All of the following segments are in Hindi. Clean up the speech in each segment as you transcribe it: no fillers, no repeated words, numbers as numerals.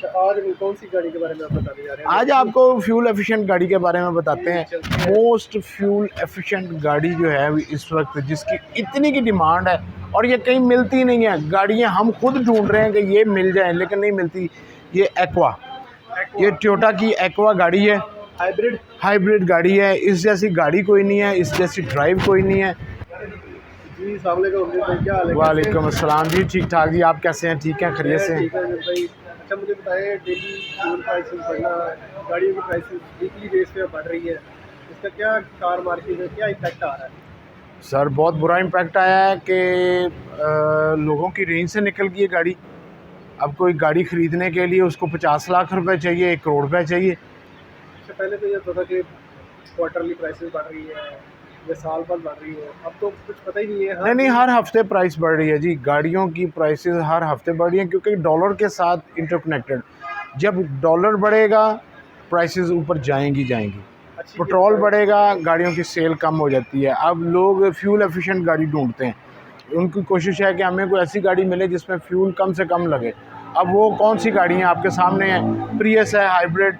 आज हम कौन सी गाड़ी के बारे में आप बताने जा रहे हैं? आज आपको फ्यूल एफिशिएंट गाड़ी के बारे में बताते हैं। मोस्ट फ्यूल एफिशिएंट गाड़ी जो है इस वक्त जिसकी इतनी की डिमांड है और ये कहीं मिलती नहीं है। गाड़ियाँ हम खुद ढूंढ रहे हैं कि ये मिल जाए लेकिन नहीं मिलती। ये एक्वा, ये टोयोटा की एक्वा गाड़ी है। हाइब्रिड गाड़ी है। इस जैसी गाड़ी कोई नहीं है, इस जैसी ड्राइव कोई नहीं है। जी अस्सलाम वालेकुम भाई, क्या हाल है? वालेकुम अस्सलाम जी, ठीक ठाक जी, आप कैसे हैं? ठीक हैं, खैरियत से? ठीक है भाई। अच्छा मुझे बताएं, डेली फ्यूल प्राइसेस बढ़ना, गाड़ियों की प्राइसेस वीकली बेस पे बढ़ रही है, इसका क्या कार मार्केट में क्या इफेक्ट आ रहा है? सर बहुत बुरा इम्पैक्ट आया है कि लोगों की रेंज से निकल गई है गाड़ी। अब कोई गाड़ी ख़रीदने के लिए उसको 50 लाख रुपए चाहिए, 1 करोड़ रुपए चाहिए। इससे पहले तो ये होता था कि क्वार्टरली प्राइसेस बढ़ रही है या साल भर बढ़ रही है, अब तो कुछ पता ही नहीं है। नहीं, हर हफ्ते प्राइस बढ़ रही है जी। गाड़ियों की प्राइसेस हर हफ्ते बढ़ रही हैं क्योंकि डॉलर के साथ इंटरकनेक्टेड। जब डॉलर बढ़ेगा प्राइसेस ऊपर जाएंगी। पेट्रोल बढ़ेगा, गाड़ियों की सेल कम हो जाती है। अब लोग फ्यूल एफिशिएंट गाड़ी ढूंढते हैं। उनकी कोशिश है कि हमें कोई ऐसी गाड़ी मिले जिसमें फ्यूल कम से कम लगे। अब वो कौन सी गाड़ी हैं आपके सामने है? प्रियस है, हाइब्रिड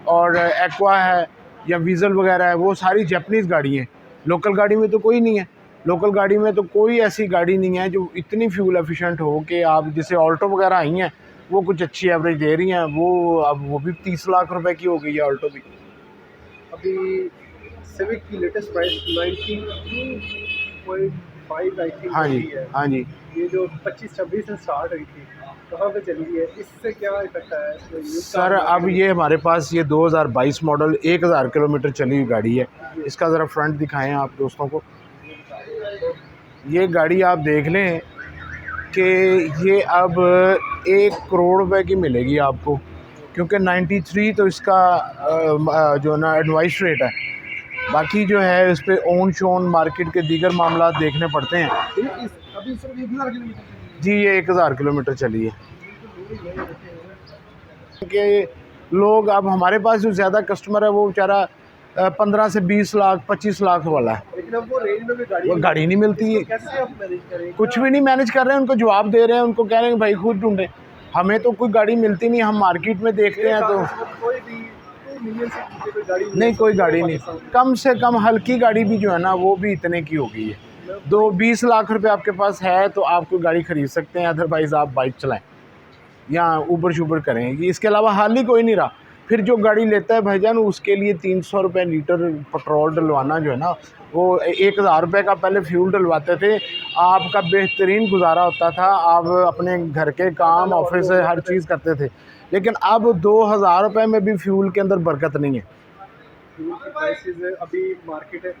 और एक्वा है या वीज़ल वगैरह है। वो सारी जापानीज़ गाड़ी हैं। लोकल गाड़ी में तो कोई नहीं है। लोकल गाड़ी में तो कोई ऐसी गाड़ी नहीं है जो इतनी फ्यूल एफिशिएंट हो कि आप जैसे ऑल्टो वगैरह आई हैं वो कुछ अच्छी एवरेज दे रही हैं। वो अब वो भी 30 लाख रुपए की हो गई है ऑल्टो भी। अभी सिविक की लेटेस्ट प्राइस 92.5 आई थिंक है। हाँ जी। ये जो 25-26 से स्टार्ट हुई थी कहाँ पे चली है, इससे क्या इफेक्ट आया है सर? अब ये हमारे पास ये 2022 मॉडल 1000 किलोमीटर चली हुई गाड़ी है। इसका ज़रा फ्रंट दिखाएं आप दोस्तों को। ये गाड़ी आप देख लें कि ये अब 1 करोड़ रुपए की मिलेगी आपको, क्योंकि 93 तो इसका जो ना एडवाइस रेट है। बाकी जो है इस पर ओन शोन मार्केट के दीगर मामला देखने पड़ते हैं। अभी सिर्फ 1000 किलोमीटर जी ये 1000 किलोमीटर चली है। कि लोग अब हमारे पास जो ज़्यादा कस्टमर है वो बेचारा 15 से 20 लाख 25 लाख वाला है, लेकिन अब वो रेंज में भी वो गाड़ी नहीं मिलती है। कैसे आप मैनेज करें? कुछ भी नहीं मैनेज कर रहे हैं, उनको जवाब दे रहे हैं, उनको कह रहे हैं भाई खुद ढूंढें। हमें तो कोई गाड़ी मिलती नहीं, हम मार्केट में देखते हैं तो कोई भी 2 मिलियन से नीचे कोई गाड़ी नहीं, कोई गाड़ी नहीं। कम से कम हल्की गाड़ी भी जो है ना वो भी इतने की हो गई है। 20 लाख रुपए आपके पास है तो आप कोई गाड़ी ख़रीद सकते हैं, अदरवाइज़ आप बाइक चलाएं या ऊबर शूबर करें। इसके अलावा हाल ही कोई नहीं रहा। फिर जो गाड़ी लेता है भाईजान उसके लिए 300 रुपये लीटर पेट्रोल डलवाना जो है ना, वो 1000 रुपये का पहले फ्यूल डलवाते थे। आपका बेहतरीन गुजारा होता था, आप अपने घर के काम ऑफिस से हर चीज़ करते थे। लेकिन अब 2000 रुपये में भी फ्यूल के अंदर बरकत नहीं है। फ्यूल की प्राइसेस अभी मार्केट है,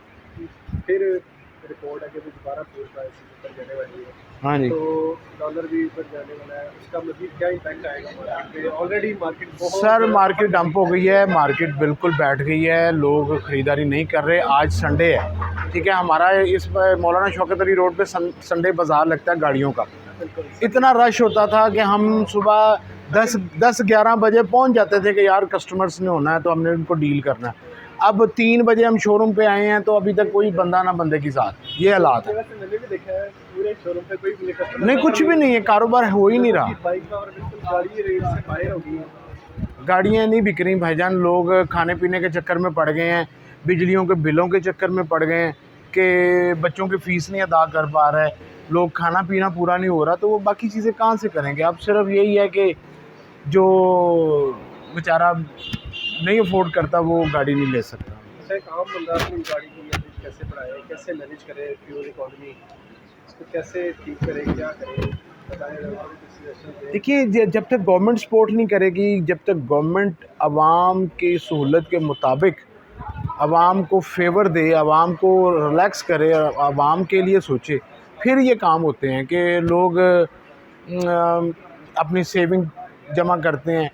फिर रिपोर्ट है कि दोबारा फ्यूल प्राइसेस ऊपर जाने वाली है। हाँ जी। तो डॉलर भी ऊपर जाने वाला है, उसका मतलब क्या इम्पैक्ट आएगा मार्केट पे? ऑलरेडी मार्केट बहुत सर मार्केट डंप हो गई है, मार्केट बिल्कुल बैठ गई है, लोग ख़रीदारी नहीं कर रहे। आज संडे है, ठीक है, हमारा इस मौलाना शौकत अली रोड पे संडे बाज़ार लगता है गाड़ियों का। इतना रश होता था कि हम सुबह 10-11 बजे पहुंच जाते थे कि यार कस्टमर्स ने होना है तो हमने उनको डील करना है। अब 3 बजे हम शोरूम पे आए हैं तो अभी तक कोई बंदा ना बंदे के साथ, ये हालात है। मैंने भी देखा है पूरे शोरूम पे कोई भी नहीं, कुछ भी नहीं है, कारोबार हो ही नहीं रहा। बाइक और बिल्कुल गाड़ी रेट से बाहर हो गई है। गाड़ियाँ नहीं बिक रही भाईजान, लोग खाने पीने के चक्कर में पड़ गए हैं, बिजलियों के बिलों के चक्कर में पड़ गए हैं कि बच्चों की फ़ीस नहीं अदा कर पा रहा है, लोग खाना पीना पूरा नहीं हो रहा, तो वो बाकी चीज़ें कहाँ से करेंगे? अब सिर्फ यही है कि जो बेचारा नहीं अफोर्ड करता वो गाड़ी नहीं ले सकता। अच्छा, एक आम बंदा अपनी गाड़ी को कैसे बढ़ाए, कैसे मैनेज करे फ्यूल इकोनॉमी, इसको कैसे ठीक करे, क्या करे? देखिए, जब तक गवर्नमेंट सपोर्ट नहीं करेगी, जब तक गवर्नमेंट आवाम की सहूलत के मुताबिक आवाम को फेवर दे, आवाम को रिलैक्स करे, आवाम के लिए सोचे, फिर ये काम होते हैं कि लोग अपनी सेविंग जमा करते हैं।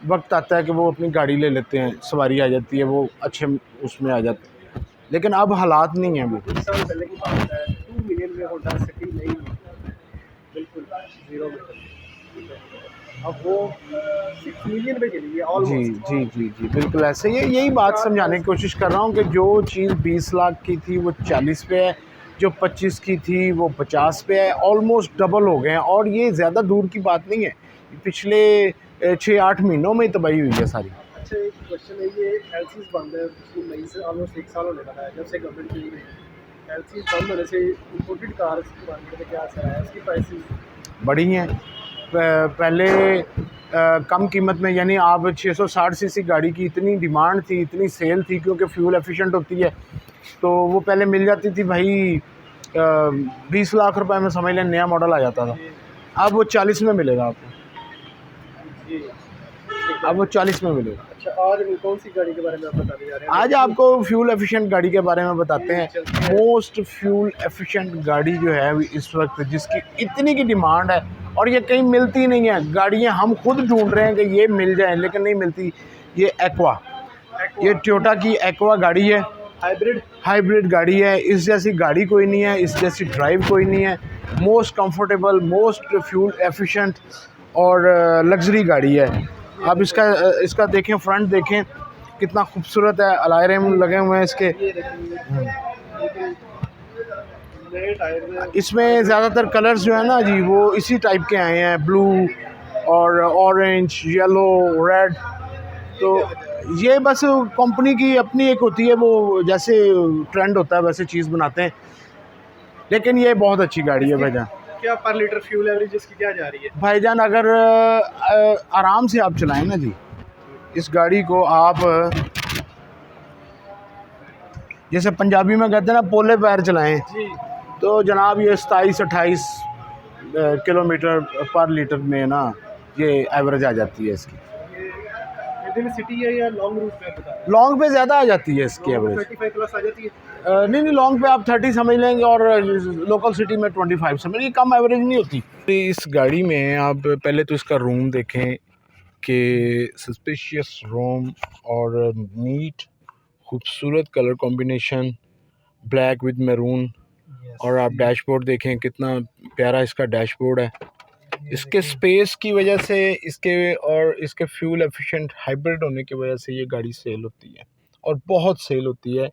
वक्त आता है कि वो अपनी गाड़ी ले लेते हैं, सवारी आ जाती है, वो अच्छे उसमें आ जाते हैं। लेकिन अब हालात नहीं हैं। अभी 2 साल पहले की बात है, 2 मिलियन में होंडा सिटी नहीं, बिल्कुल 0 में, अब वो 6 मिलियन पे चली है ऑलमोस्ट। जी बिल्कुल ऐसे ही है। यही बात समझाने की कोशिश कर रहा हूँ कि जो चीज़ 20 लाख की थी वो 40 पे है, जो 25 की थी वो 50 पे है, ऑलमोस्ट डबल हो गए हैं। और ये ज़्यादा दूर की बात नहीं है, पिछले 6-8 महीनों में ही तबाही हुई है सारी। अच्छा एक क्वेश्चन है, ये एलसीज बंद है पिछली मई से ऑलमोस्ट 1 साल होने वाला है जब से गवर्नमेंट की गई। एलसीज बंद होने से इम्पोर्टेड कार्स की मार्केट में क्या असर है, इसकी प्राइसेस बढ़ी हैं। पहले कम कीमत में, यानी आप 660 सीसी गाड़ी की इतनी डिमांड थी, इतनी सेल थी, क्योंकि फ्यूल एफिशिएंट होती है, तो वो पहले मिल जाती थी भाई 20 लाख रुपए में, समझ लें नया मॉडल आ जाता था। अब वो 40 में मिलेगा आपको, जी। अब वो 40 में मिलेगा। अच्छा आज हम कौन सी गाड़ी के बारे में आप बताने जा रहे हैं? आज आपको फ्यूल एफिशिएंट गाड़ी के बारे में बताते हैं। मोस्ट फ्यूल एफिशिएंट गाड़ी जो है इस वक्त, जिसकी इतनी की डिमांड है और ये कहीं मिलती नहीं है, गाड़ियाँ हम खुद ढूंढ रहे हैं कि ये मिल जाए लेकिन नहीं मिलती। ये एक्वा, ये टोयोटा की एक्वा गाड़ी है, हाइब्रिड गाड़ी है। इस जैसी गाड़ी कोई नहीं है, इस जैसी ड्राइव कोई नहीं है। Most comfortable, most fuel efficient और लग्जरी गाड़ी है। आप इसका देखें, फ्रंट देखें कितना खूबसूरत है, अलॉय रिम लगे हुए हैं इसके। इसमें ज़्यादातर कलर्स जो है ना जी, वो इसी टाइप के आए हैं, ब्लू और ऑरेंज, येलो, रेड। तो ये बस कंपनी की अपनी एक होती है, वो जैसे ट्रेंड होता है वैसे चीज़ बनाते हैं, लेकिन ये बहुत अच्छी गाड़ी है भाईजान। क्या पर लीटर फ्यूल एवरेज इसकी क्या जा रही है भाईजान? अगर आराम से आप चलाएं ना जी इस गाड़ी को, आप जैसे पंजाबी में कहते हैं ना, पोले पैर चलाएं जी, तो जनाब ये 27-28 किलोमीटर पर लीटर में ना ये एवरेज आ जाती है इसकी। विद इन सिटी है या लॉन्ग रूट पे बता रहे लॉन्ग पे ज़्यादा आ जाती है इसकी हैं? एवरेज। 35 प्लस आ जाती है। नहीं नहीं, लॉन्ग पे आप 30 समझ लेंगे और लोकल सिटी में 25 समझ लीजिए, कम एवरेज नहीं होती। इस गाड़ी में आप पहले तो इसका रूम देखें कि सस्पिशियस रूम और नीट खूबसूरत colour combination, black with maroon. और आप डैशबोर्ड देखें कितना प्यारा इसका डैशबोर्ड है। इसके स्पेस की वजह से, इसके और इसके फ्यूल एफिशिएंट हाइब्रिड होने की वजह से ये गाड़ी सेल होती है और बहुत सेल होती है।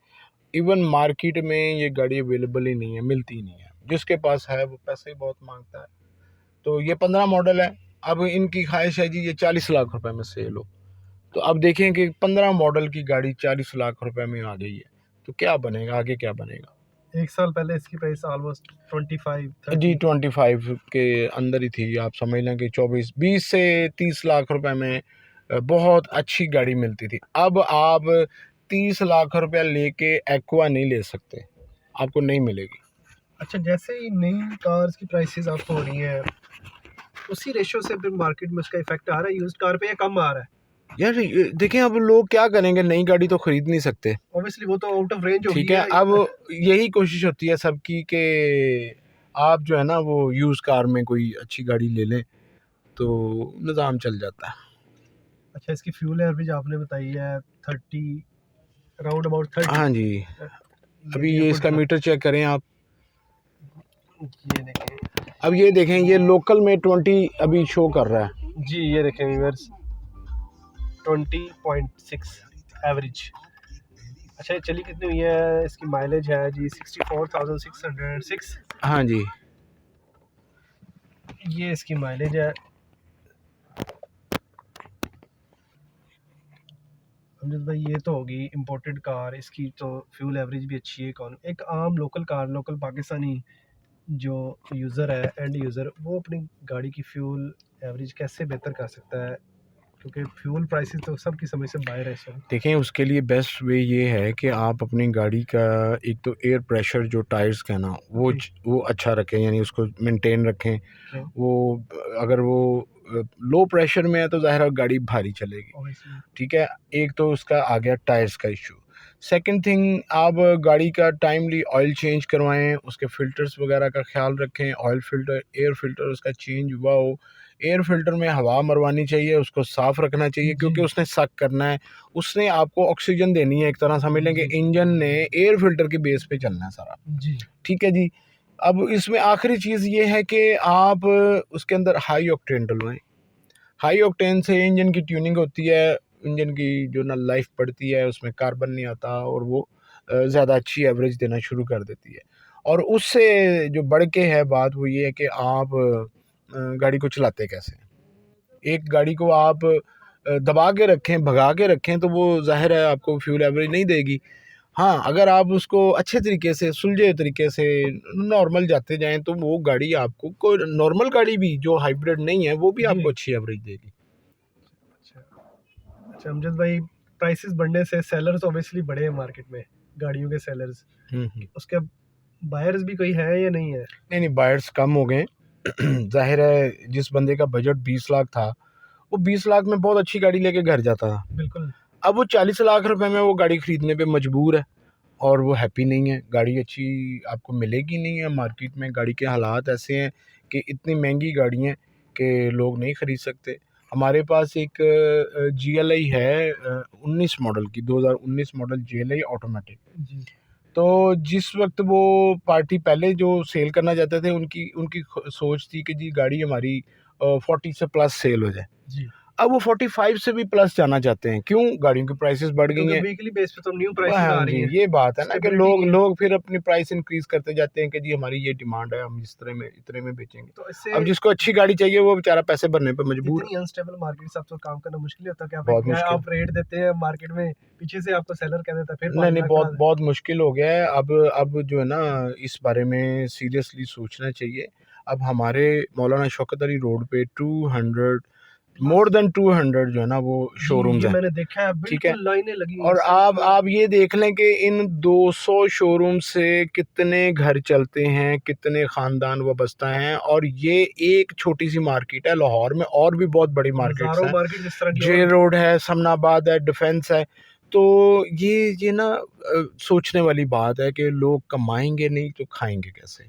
इवन मार्केट में ये गाड़ी अवेलेबल ही नहीं है, मिलती नहीं है। जिसके पास है वो पैसे ही बहुत मांगता है। तो ये 15 मॉडल है। अब इनकी ख्वाहिश है जी ये 40 लाख रुपए में सेल हो। तो अब देखें कि 15 मॉडल की गाड़ी 40 लाख रुपए में आ गई है, तो क्या बनेगा आगे, क्या बनेगा। 1 साल पहले इसकी प्राइस ऑलमोस्ट 25 जी 25 के अंदर ही थी। आप समझ लें कि 20 से 30 लाख रुपए में बहुत अच्छी गाड़ी मिलती थी। अब आप 30 लाख रुपया लेके एक्वा नहीं ले सकते, आपको नहीं मिलेगी। अच्छा जैसे ही नई कार्स की प्राइसेस आप हो रही हैं, उसी रेशो से फिर मार्केट में उसका इफेक्ट आ रहा है यूज्ड कार पे या कम आ रहा है? यार देखें, अब लोग क्या करेंगे, नई गाड़ी तो खरीद नहीं सकते, ऑब्वियसली वो तो आउट ऑफ रेंज हो ठीक गई है। अब यही कोशिश होती है सबकी कि आप जो है ना वो यूज़ कार में कोई अच्छी गाड़ी ले लें, तो निज़ाम चल जाता है। अच्छा इसकी फ्यूल एवरेज आपने बताई है 30, अराउंड अबाउट 30। हाँ जी, अभी ये इसका मीटर चेक करें आप। ये देखें, अब ये देखें, ये लोकल में 20 अभी शो कर रहा है जी ये देखें व्यूअर्स 20.6 एवरेज। अच्छा ये चली कितनी हुई है? इसकी माइलेज है जी 64,606। हाँ जी, ये इसकी माइलेज है। अमजद भाई ये तो होगी इंपोर्टेड कार, इसकी तो फ्यूल एवरेज भी अच्छी है। कौन एक आम लोकल कार, लोकल पाकिस्तानी जो यूज़र है, एंड यूज़र, वो अपनी गाड़ी की फ्यूल एवरेज कैसे बेहतर कर सकता है? क्योंकि फ्यूल प्राइसेस तो सबकी समझ से बाहर है इस वक्त। देखें उसके लिए बेस्ट वे ये है कि आप अपनी गाड़ी का एक तो एयर प्रेशर जो टायर्स का ना वो अच्छा रखें, यानी उसको मेंटेन रखें। वो अगर वो लो प्रेशर में है तो ज़ाहिर है गाड़ी भारी चलेगी, ठीक है। एक तो उसका आ गया टायर्स का इशू। सेकंड थिंग, आप गाड़ी का टाइमली ऑयल चेंज करवाएं, उसके फ़िल्टर्स वगैरह का ख्याल रखें। ऑयल फ़िल्टर, एयर फ़िल्टर उसका चेंज हुआ हो, एयर फ़िल्टर में हवा मरवानी चाहिए, उसको साफ़ रखना चाहिए, क्योंकि उसने सक करना है, उसने आपको ऑक्सीजन देनी है। एक तरह समझ लें कि इंजन ने एयर फ़िल्टर के बेस पे चलना है सारा, जी ठीक है जी। अब इसमें आखिरी चीज़ ये है कि आप उसके अंदर हाई ऑक्टेन डलवाएँ। हाई ऑक्टेन से इंजन की ट्यूनिंग होती है, इंजन की जो ना लाइफ बढ़ती है, उसमें कार्बन नहीं आता और वो ज़्यादा अच्छी एवरेज देना शुरू कर देती है। और उससे जो बढ़ के है बात, वो ये है कि आप गाड़ी को चलाते कैसे हैं। एक गाड़ी को आप दबा के रखें, भगा के रखें, तो वो ज़ाहिर है आपको फ्यूल एवरेज नहीं देगी। हाँ, अगर आप उसको अच्छे तरीके से, सुलझे तरीके से नॉर्मल जाते जाएँ, तो वो गाड़ी आपको, कोई नॉर्मल गाड़ी भी जो हाइब्रिड नहीं है, वो भी जी। आपको अच्छी एवरेज देगी। अच्छा। अच्छा अमजद भाई, प्राइसेस बढ़ने से सेलर्स ऑब्वियसली बढ़े हैं मार्केट में, गाड़ियों के सेलर्स। उसके बायर्स भी कोई है या नहीं है? नहीं, नहीं, बायर्स कम हो गए। ज़ाहिर है जिस बंदे का बजट 20 लाख था, वो 20 लाख में बहुत अच्छी गाड़ी लेके घर जाता था। बिल्कुल। अब वो 40 लाख रुपए में वो गाड़ी खरीदने पे मजबूर है और वो हैप्पी नहीं है। गाड़ी अच्छी आपको मिलेगी नहीं है मार्केट में। गाड़ी के हालात ऐसे हैं कि इतनी महंगी गाड़ी हैं कि लोग नहीं खरीद सकते। हमारे पास एक GLI है 19 मॉडल की, 2019 मॉडल GLI ऑटोमेटिक। जी। तो जिस वक्त वो पार्टी पहले जो सेल करना चाहते थे, उनकी उनकी सोच थी कि जी गाड़ी हमारी 40 से प्लस सेल हो जाए। जी। अब वो 45 से भी प्लस जाना चाहते हैं। क्यों? गाड़ियों की प्राइसेस बढ़ गई क्योंकि हैं। वीकली बेस पे तो न्यू प्राइसेस हाँ आ जी, रही हैं, ये बात है ना कि स्टेबिलिटी नहीं है। लोग फिर अपनी प्राइस इंक्रीज करते जाते हैं कि जी हमारी ये डिमांड है, हम इस तरह में इतने में बेचेंगे। तो इससे अब जिसको अच्छी गाड़ी चाहिए वो बेचारा पैसे भरने पे मजबूर है। इतनी अनस्टेबल मार्केट से आपको काम करना मुश्किल नहीं होता कि आप बहुत मुश्किल। आप रेट देते हैं मार्केट में, पीछे से आपको सेलर कह देता है फिर नहीं, 5 नहीं, लाख बहुत बढ़ा बहुत मुश्किल हो गया है। अब जो है ना, इस बारे में सीरियसली सोचना चाहिए। अब हमारे मौलाना शौकत अली रोड पे 200, मोर देन 200 जो है ना वो जी, शोरूम्स ये हैं। मैंने देखा है, ठीक है। बिल्कुल लाइनें लगी हुई हैं और सड़क पे। आप ये देख लें कि इन 200 शोरूम से कितने घर चलते हैं, कितने ख़ानदान वाबस्ता हैं, और ये एक छोटी सी मार्केट है। लाहौर में और भी बहुत बड़ी मार्केट्स हज़ारों हैं। मार्केट जिस तरह की जे और रोड है, समनाबाद है, डिफेंस है। तो ये ना सोचने वाली बात है कि लोग कमाएंगे नहीं तो खाएंगे कैसे।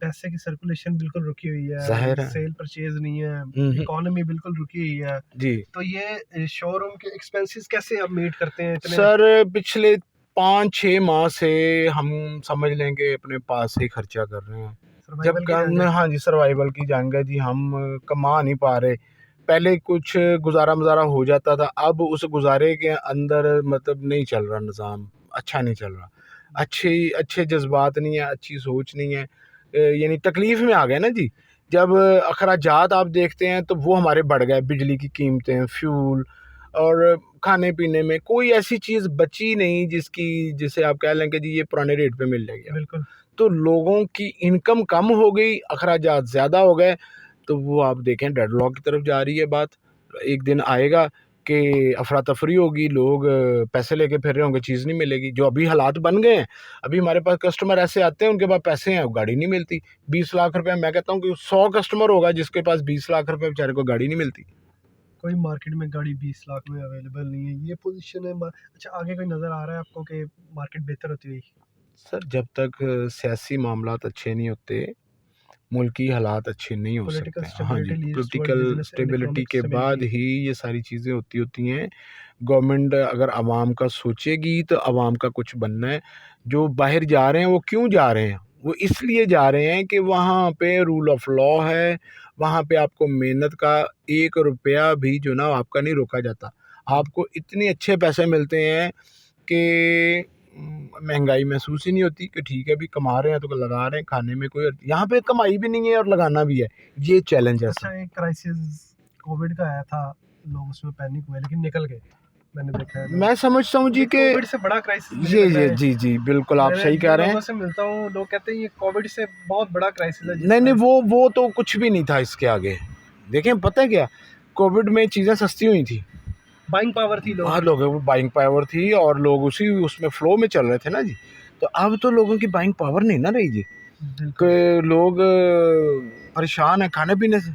पैसे की सर्कुलेशन बिल्कुल रुकी हुई है, ज़ाहिर है। सेल परचेज नहीं है, हम्म, इकोनॉमी बिल्कुल रुकी हुई है। जी तो ये शोरूम के एक्सपेंसेस कैसे आप मीट करते हैं इतने? सर, पिछले 5-6 माह से हम समझ लेंगे अपने पास से ही खर्चा कर रहे हैं। जब सर्वाइवल की कम, जंग है। हाँ जी, सर्वाइवल की जंग है जी। हम कमा नहीं पा रहे। पहले कुछ गुजारा मुजारा हो जाता था, अब उस गुजारे के अंदर मतलब नहीं चल रहा निज़ाम, अच्छा नहीं चल रहा। अच्छे अच्छे जज्बात नहीं है, अच्छी सोच नहीं है। यानी तकलीफ़ में आ गए ना जी। जब अखराजात आप देखते हैं तो वो हमारे बढ़ गए। बिजली की कीमतें, फ्यूल और खाने पीने में कोई ऐसी चीज़ बची नहीं जिसे आप कह लें कि जी ये पुराने रेट पे मिल जाएगी। बिल्कुल। तो लोगों की इनकम कम हो गई, अखराजात ज़्यादा हो गए, तो वो आप देखें डेडलॉक की तरफ जा रही है बात। एक दिन आएगा कि अफरा-तफरी होगी, लोग पैसे लेके फिर रहे होंगे, चीज़ नहीं मिलेगी। जो अभी हालात बन गए हैं, अभी हमारे पास कस्टमर ऐसे आते हैं, उनके पास पैसे हैं, गाड़ी नहीं मिलती। 20 लाख रुपए, मैं कहता हूँ कि 100 कस्टमर होगा जिसके पास 20 लाख रुपए, बेचारे को गाड़ी नहीं मिलती। कोई मार्केट में गाड़ी 20 लाख में अवेलेबल नहीं है, ये पोजीशन है। अच्छा, आगे कोई नज़र आ रहा है आपको कि मार्केट बेहतर होती हुई? सर, जब तक सियासी मामलात अच्छे नहीं होते, मुल्की हालात अच्छे नहीं हो पॉलिटिकल सकते। हाँ जी, stability leads toward political business and stability economic के बाद स्टेबिलिटी। ही ये सारी चीज़ें होती हैं। गवर्नमेंट अगर आवाम का सोचेगी तो आवाम का कुछ बनना है। जो बाहर जा रहे हैं वो क्यों जा रहे हैं? वो इसलिए जा रहे हैं कि वहाँ पे रूल ऑफ लॉ है, वहाँ पे आपको मेहनत का 1 रुपया भी जो ना आपका नहीं रोका जाता। आपको इतने अच्छे पैसे मिलते हैं कि महंगाई महसूस ही नहीं होती कि ठीक है, अभी कमा रहे हैं तो लगा रहे हैं, खाने में कोई यहाँ पे कमाई भी नहीं है और लगाना भी है। ये चैलेंज है अच्छा, सब। एक क्राइसिस कोविड का आया था, लोग उसमें पैनिक हुए लेकिन निकल गए, मैंने देखा है। मैं समझता हूँ जी कि कोविड से बड़ा क्राइसिस मुझे ये लग रहा ये है। जी जी बिल्कुल आप मैं सही जिन कह रहे हैं। लोगों से मिलता हूँ, लोग कहते हैं ये कोविड से बहुत बड़ा क्राइसिस है नहीं, नहीं, जिसमें वो तो कुछ भी नहीं था इसके आगे। देखें, पता है क्या, कोविड में चीज़ें सस्ती हुई थी, बाइंग पावर थी लोग। बाहर लोगों की बाइंग पावर थी और लोग उसी उसमें फ्लो में चल रहे थे ना जी। तो अब तो लोगों की बाइंग पावर नहीं ना रही जी, बिल्कुल। कि लोग परेशान हैं खाने पीने से,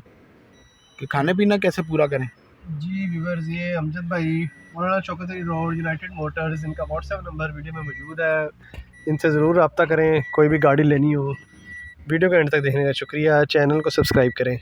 कि खाने पीना कैसे पूरा करें। जी व्यूअर्स, ये अमजद भाई मौलाना Shaukat Ali road, United Motors, इनका व्हाट्सएप नंबर वीडियो में मौजूद है। इनसे ज़रूर रब्ता करें कोई भी गाड़ी लेनी हो। वीडियो को एंड तक देखने का शुक्रिया। चैनल को सब्सक्राइब करें।